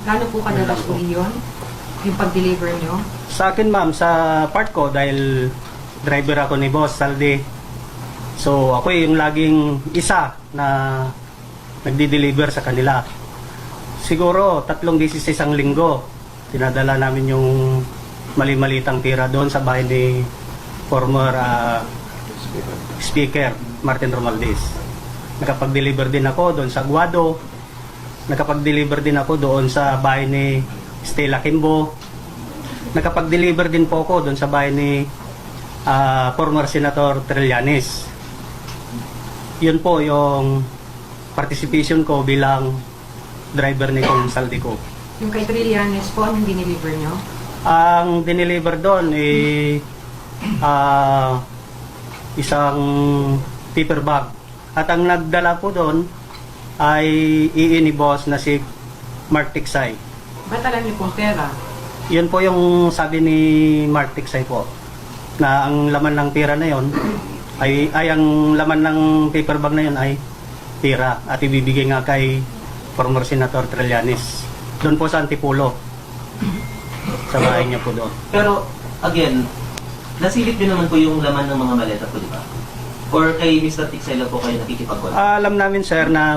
Gaano po kadalas po yun? Yung pag-deliver nyo? Sa akin ma'am, sa part ko, dahil driver ako ni Boss Saldi, so ako yung laging isa na nagdi-deliver sa kanila. Siguro 3 beses sa isang linggo, tinadala namin yung mali-malitang tira doon sa bahay ni former Speaker Martin Romualdez. Nakapag-deliver din ako doon sa Guado. Nakapag-deliver din ako doon sa bahay ni Stella Kimbo. Nakapag-deliver din po ako doon sa bahay ni former Senator Trillanes. Yun po yung participation ko bilang driver ni Kong Saldico. Yung kay Trillanes po, anong dineliver nyo? Ang dineliver doon isang paper bag. At ang nagdala po doon ay ni boss na si Mark Tiksay. Ba't alam niyo pong pera? Yun po yung sabi ni Mark Tiksay po, na ang laman ng pera na yon ay ang laman ng paper bag na yon ay pera at ibibigay nga kay former Senator Trillanes doon po sa Antipolo, sa bahay niya po doon. Pero, again, nasilip nyo naman po yung laman ng mga maleta po, di ba? Or kay Mr. Tiksay lang po kayo nakikipag-call? Alam namin sir na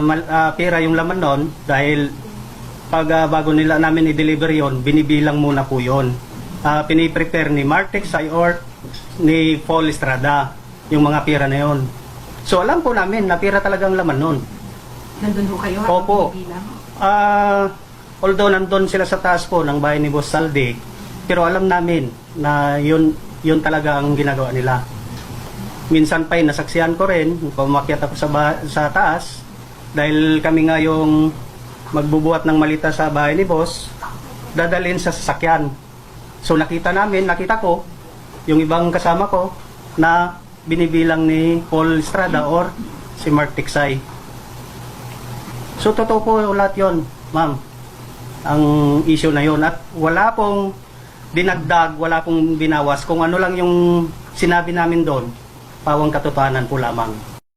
pera yung laman noon dahil pag bago nila namin i-deliver yon, binibilang muna po yon. Piniprepare ni Mark Tiksay or ni Paul Estrada yung mga pera na yon. So alam po namin na pera talagang laman noon. Nandun ho kayo? Opo. Bilang? Although nandun sila sa taas po ng bahay ni Boss Saldi, pero alam namin na yun talaga ang ginagawa nila. Minsan pa'y nasaksihan ko rin, pumakyat ako sa taas, dahil kami nga yung magbubuhat ng malita sa bahay ni Boss, dadalhin sa sasakyan. So nakita ko, yung ibang kasama ko, na binibilang ni Paul Estrada or si Mark Tiksay. So totoo po lahat yun, ma'am, ang issue na yun. At wala pong dinagdag, wala pong binawas. Kung ano lang yung sinabi namin doon, pawang katotohanan po lamang.